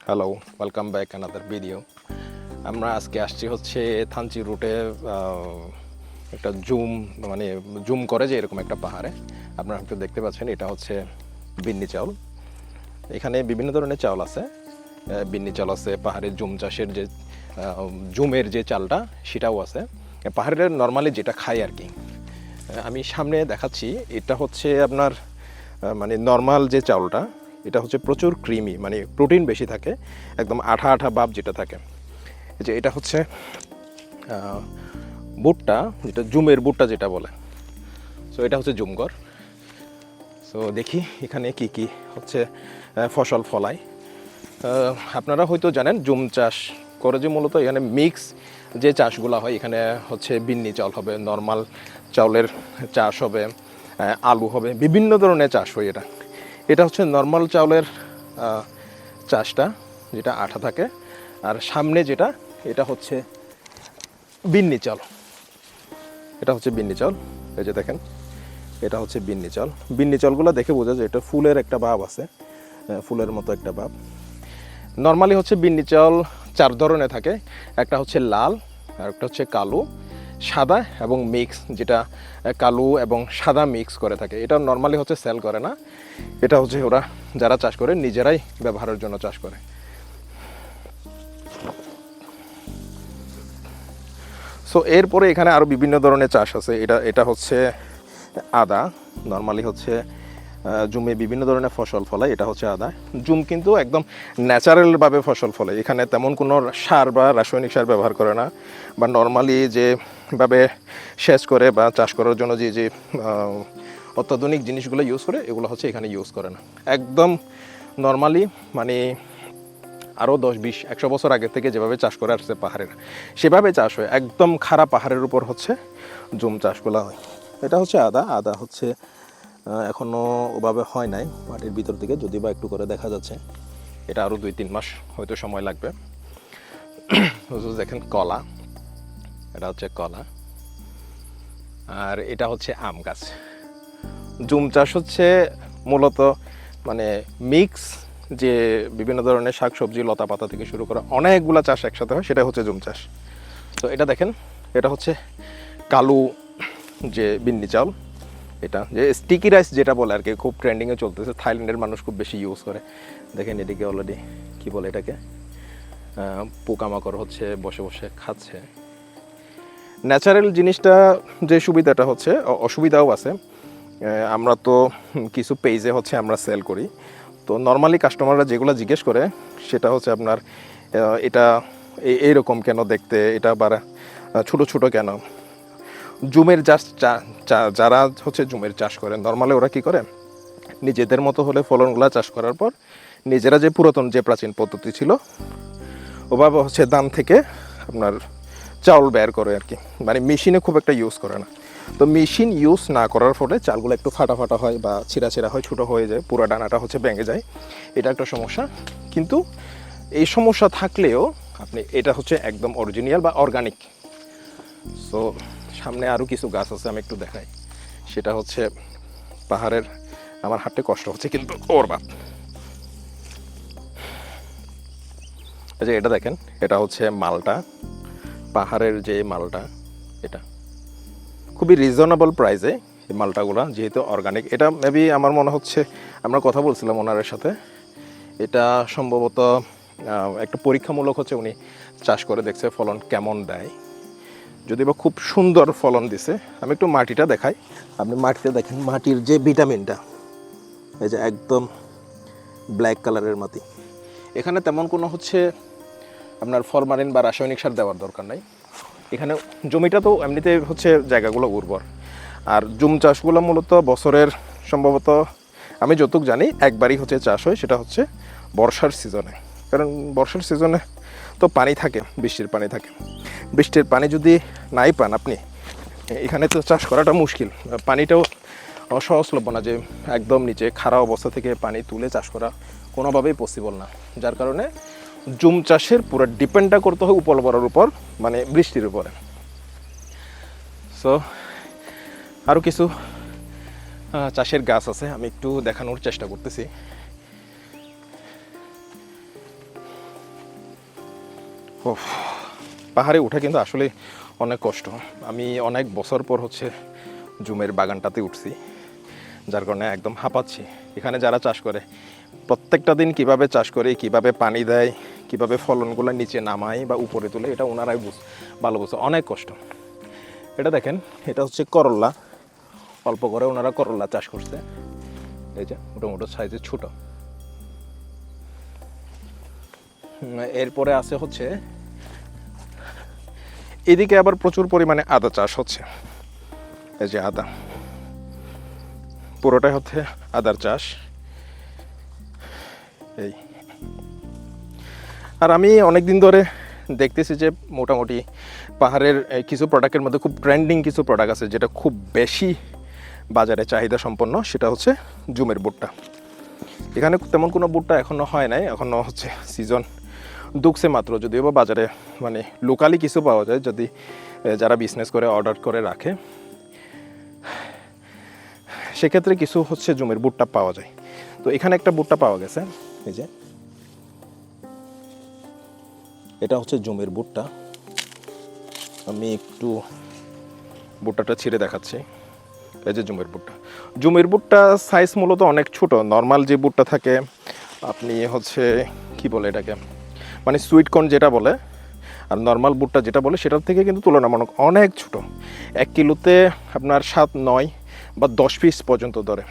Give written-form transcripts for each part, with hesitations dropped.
Hello, welcome back another video. আমরা আজকে আসছি হচ্ছে থানচি রুটে একটা জুম করে যে এরকম একটা পাহাড়ে আপনারা হয়তো দেখতে পাচ্ছেন। এটা হচ্ছে বিন্নি চাউল। এখানে বিভিন্ন ধরনের চাউল আছে, বিন্নি চাউল আছে, পাহাড়ের জুম চাষের যে জুমের যে চালটা সেটাও আছে, পাহাড়ের নর্মালি যেটা খাই আর কি। আমি সামনে দেখাচ্ছি, এটা হচ্ছে আপনার মানে নর্মাল যে চাউলটা, এটা হচ্ছে প্রচুর ক্রিমি, মানে প্রোটিন বেশি থাকে, একদম আঠা আঠা ভাব যেটা থাকে। যে এটা হচ্ছে বুটটা, যেটা জুমের বুটটা যেটা বলে। সো এটা হচ্ছে জুমগড়। সো দেখি এখানে কি কি হচ্ছে ফসল ফলায়। আপনারা হয়তো জানেন জুম চাষ করে যে মূলত এখানে মিক্স যে চাষগুলো হয়, এখানে হচ্ছে বিন্নি চাউল হবে, নর্মাল চাউলের চাষ হবে, আলু হবে, বিভিন্ন ধরনের চাষ হয়। এটা হচ্ছে নর্মাল চাউলের চাষটা, যেটা আঠা থাকে। আর সামনে যেটা, এটা হচ্ছে বিন্নি চাল। এটা হচ্ছে বিন্নি চাল, এই যে দেখেন, এটা হচ্ছে বিন্নি চাল। বিন্নি চালগুলো দেখে বোঝা যায় এটা ফুলের একটা ভাব আছে, ফুলের মতো একটা ভাব। নর্মালি হচ্ছে বিন্নি চাল চার ধরনের থাকে, একটা হচ্ছে লাল, আর একটা হচ্ছে কালো, সাদা এবং মিক্স, যেটা কালো এবং সাদা মিক্স করে থাকে। এটা নর্মালি হচ্ছে সেল করে না, এটা হচ্ছে ওরা যারা চাষ করে নিজেরাই ব্যবহারের জন্য চাষ করে। সো এরপরে এখানে আরও বিভিন্ন ধরনের চাষ আছে। এটা হচ্ছে আদা। নর্মালি হচ্ছে জুমে বিভিন্ন ধরনের ফসল ফলায়, এটা হচ্ছে আদা। জুম কিন্তু একদম ন্যাচারালভাবে ফসল ফলে, এখানে তেমন কোনো সার বা রাসায়নিক সার ব্যবহার করে না, বা নর্মালি যেভাবে সেচ করে বা চাষ করার জন্য যে যে অত্যাধুনিক জিনিসগুলো ইউজ করে, এগুলো হচ্ছে এখানে ইউজ করে না। একদম নর্মালি, মানে আরও 10-20-100 বছর আগে থেকে যেভাবে চাষ করে আসছে পাহাড়ের, সেভাবে চাষ হয়। একদম খাড়া পাহাড়ের উপর হচ্ছে জুম চাষগুলো হয়। এটা হচ্ছে আদা। আদা হচ্ছে এখনও ওভাবে হয় নাই মাটির ভিতর থেকে, যদি বা একটু করে দেখা যাচ্ছে। এটা আরও 2-3 মাস হয়তো সময় লাগবে। দেখেন কলা, এটা হচ্ছে কলা। আর এটা হচ্ছে আম গাছ। জুম চাষ হচ্ছে মূলত মানে মিক্স, যে বিভিন্ন ধরনের শাকসবজি লতা পাতা থেকে শুরু করে অনেকগুলা চাষ একসাথে হয়, সেটা হচ্ছে জুম চাষ। তো এটা দেখেন, এটা হচ্ছে কালো যে বিন্নি চাউল। এটা যে স্টিকি রাইস যেটা বলে আর কি, খুব ট্রেন্ডিংয়ে চলতেছে, থাইল্যান্ডের মানুষ খুব বেশি ইউজ করে। দেখেন এদিকে অলরেডি কি বলে এটাকে, পোকামাকড় হচ্ছে বসে বসে খাচ্ছে। ন্যাচারাল জিনিসটা যে সুবিধাটা হচ্ছে, অসুবিধাও আছে। আমরা তো কিছু পেজে হচ্ছে আমরা সেল করি, তো নর্মালি কাস্টমাররা যেগুলো জিজ্ঞেস করে সেটা হচ্ছে আপনার এটা এইরকম কেন দেখতে, এটা আবার ছোটো ছোটো কেন। জুমের যারা হচ্ছে জুমের চাষ করে, নর্মালি ওরা কী করে, নিজেদের মতো হলে ফলনগুলো চাষ করার পর নিজেরা যে পুরাতন যে প্রাচীন পদ্ধতি ছিল ওভাবে হচ্ছে ধান থেকে আপনার চাউল বের করে আর কি, মানে মেশিনে খুব একটা ইউজ করে না। তো মেশিন ইউজ না করার ফলে চালগুলো একটু ফাটা ফাটা হয় বা ছিঁড়া ছিঁড়া হয়, ছোটো হয়ে যায়, পুরো ডানাটা হচ্ছে ভেঙে যায়। এটা একটা সমস্যা। কিন্তু এই সমস্যা থাকলেও আপনি এটা হচ্ছে একদম অরিজিনাল বা অর্গানিক। সো সামনে আরও কিছু গাছ আছে, আমি একটু দেখাই। সেটা হচ্ছে পাহাড়ের, আমার হাঁটতে কষ্ট হচ্ছে কিন্তু ওর বাপ। যে এটা দেখেন, এটা হচ্ছে মালটা, পাহাড়ের যে মালটা, এটা খুবই রিজনেবল প্রাইসে এই মালটাগুলো, যেহেতু অর্গানিক। এটা মেবি আমার মনে হচ্ছে, আমরা কথা বলছিলাম ওনারের সাথে, এটা সম্ভবত একটা পরীক্ষামূলক হচ্ছে উনি চাষ করে দেখছে ফলন কেমন দেয়। যদি বা খুব সুন্দর ফলন দিছে। আমি একটু মাটিটা দেখাই, আপনি মাটিতে দেখেন, মাটির যে ভিটামিনটা, এই যে একদম ব্ল্যাক কালারের মাটি। এখানে তেমন কোনো হচ্ছে আপনার ফরমালিন বা রাসায়নিক সার দেওয়ার দরকার নাই। এখানে জমিটা তো এমনিতে হচ্ছে জায়গাগুলো উর্বর। আর জুম চাষগুলো মূলত বছরের সম্ভবত আমি যতটুকু জানি একবারই হচ্ছে চাষ হয়, সেটা হচ্ছে বর্ষার সিজনে। কারণ বর্ষার সিজনে তো পানি থাকে, বৃষ্টির পানি থাকে। বৃষ্টির পানি যদি নাই পান আপনি, এখানে তো চাষ করাটা মুশকিল। পানিটাও সহজলভ্য না, যে একদম নিচে খাড়া অবস্থা থেকে পানি তুলে চাষ করা কোনোভাবেই পসিবল না। যার কারণে জুম চাষের পুরো ডিপেন্ডটা করতে হয় উপলবরের উপর, মানে বৃষ্টির উপরে। সো আরও কিছু চাষের গাছ আছে, আমি একটু দেখানোর চেষ্টা করতেছি। ওফ, পাহাড়ে ওঠা কিন্তু আসলে অনেক কষ্ট। আমি অনেক বছর পর হচ্ছে জুমের বাগানটাতে উঠছি, যার কারণে একদম হাঁপাচ্ছি। এখানে যারা চাষ করে প্রত্যেকটা দিন কিভাবে চাষ করে, কিভাবে পানি দেয়, কিভাবে ফলনগুলো নিচে নামায় বা উপরে তোলে, এটা ওনারাই ভালো বুঝে। অনেক কষ্ট। এটা দেখেন, এটা হচ্ছে করল্লা। অল্প করে ওনারা করল্লা চাষ করছে। এই যে মোটামুটি সাইজের ছোট। এরপরে আছে হচ্ছে এদিকে আবার প্রচুর পরিমাণে আদা চাষ হচ্ছে। এই যে আদা, পুরোটাই হচ্ছে আদার চাষ। এই আর আমি অনেক দিন ধরে দেখতেছি যে মোটামুটি পাহাড়ের কিছু প্রোডাক্টের মধ্যে খুব ট্রেন্ডিং কিছু প্রোডাক্ট আছে যেটা খুব বেশি বাজারে চাহিদা সম্পন্ন, সেটা হচ্ছে জুমের ভুট্টা। এখানে তেমন কোনো ভুট্টা এখনও হয় নাই, এখনও হচ্ছে সিজন ঢুকছে মাত্র, যদিও বা বাজারে মানে লোকালি কিছু পাওয়া যায় যদি যারা বিজনেস করে অর্ডার করে রাখে, সেক্ষেত্রে কিছু হচ্ছে জুমের ভুট্টা পাওয়া যায়। তো এখানে একটা ভুট্টা পাওয়া গেছে, এই যে এটা হচ্ছে জুমের ভুট্টা। আমি একটু ভুট্টাটা ছিঁড়ে দেখাচ্ছি। এই যে জুমের ভুট্টা। জুমের ভুট্টা সাইজ মূলত অনেক ছোট। নর্মাল যে ভুট্টা থাকে আপনি হচ্ছে কি বলে এটাকে, মানে সুইট কর্ন যেটা বলে, আর নর্মাল ভুট্টা যেটা বলে সেটার থেকে কিন্তু তুলনামূলক অনেক ছোট। 1 কিলোতে আপনার 7, 9 বা 10 পিস পর্যন্ত ধরে।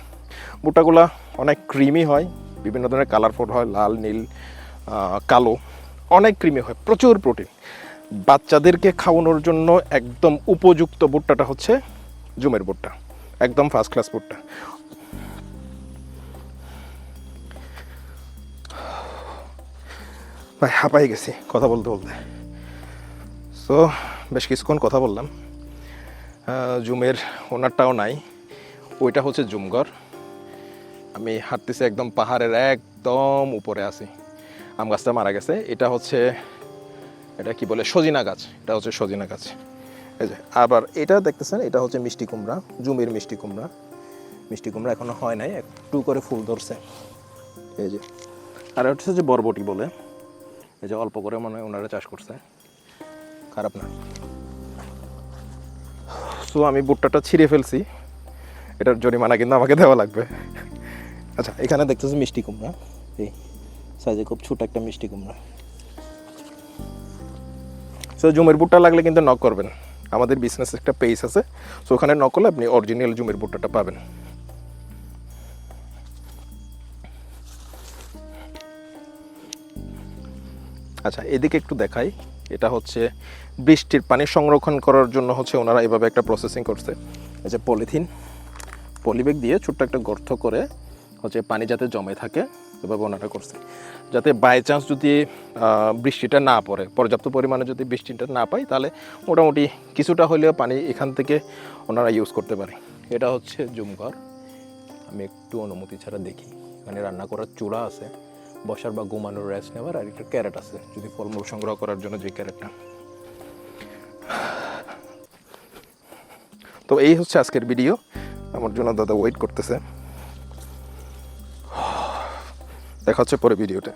ভুট্টাগুলা অনেক ক্রিমি হয়, বিভিন্ন ধরনের কালারফুল হয়, লাল, নীল, কালো, অনেক ক্রিমি হয়, প্রচুর প্রোটিন। বাচ্চাদেরকে খাওয়ানোর জন্য একদম উপযুক্ত ভুট্টাটা হচ্ছে জুমের ভুট্টা, একদম ফার্স্ট ক্লাস ভুট্টা। ভাই হাঁপাই গেছি কথা বলতে বলতে। সো বেশ কিছুক্ষণ কথা বললাম। জুমের ওনারটাও নাই, ওইটা হচ্ছে জুমঘর। আমি হাঁটতেছি একদম পাহাড়ের একদম উপরে আছি। আম গাছটা মারা গেছে। এটা হচ্ছে, এটা কি বলে, সজিনা গাছ। এটা হচ্ছে সজিনা গাছ। এই যে আবার এটা দেখতেছেন, এটা হচ্ছে মিষ্টি কুমড়া, জুমের মিষ্টি কুমড়া। মিষ্টি কুমড়া এখনো হয় নাই, একটু করে ফুল ধরছে। এই যে আর হচ্ছে যে বরবটি বলে, এই যে অল্প করে মনে হয় ওনারা চাষ করছে, খারাপ না। সো আমি ভুট্টাটা ছিঁড়ে ফেলছি, এটার জরিমানা কিন্তু আমাকে দেওয়া লাগবে। আচ্ছা, এখানে দেখতেছি মিষ্টি কুমড়া, এই সাইজে খুব ছোট একটা মিষ্টি কুমড়া। সো জুমের ভুট্টা লাগলে কিন্তু নক করবেন, আমাদের বিজনেস একটা পেজ আছে, সো ওখানে নক করলে আপনি অরিজিনাল জুমের ভুট্টাটা পাবেন। আচ্ছা, এদিকে একটু দেখাই। এটা হচ্ছে বৃষ্টির পানি সংরক্ষণ করার জন্য হচ্ছে ওনারা এভাবে একটা প্রসেসিং করছে। এই যে পলিথিন, পলিব্যাগ দিয়ে ছোট্ট একটা গর্ত করে হচ্ছে পানি যাতে জমে থাকে, এভাবে ওনারা করছে, যাতে বাই চান্স যদি বৃষ্টিটা না পড়ে, পর্যাপ্ত পরিমাণে যদি বৃষ্টিটা না পাই, তাহলে মোটামুটি কিছুটা হলেও পানি এখান থেকে ওনারা ইউজ করতে পারে। এটা হচ্ছে জুমঘর। আমি একটু অনুমতি ছাড়া দেখি, এখানে রান্না করার চুলা আছে, বসার বা ঘুমানোর রেস্ট নেওয়ার, আর একটা ক্যারেট আছে যদি ফলমূল সংগ্রহ করার জন্য, যে ক্যারেটটা। তো এই হচ্ছে আজকের ভিডিও। আমার জন্য দাদা ওয়েট করতেছে। দেখা হচ্ছে পরে ভিডিওতে।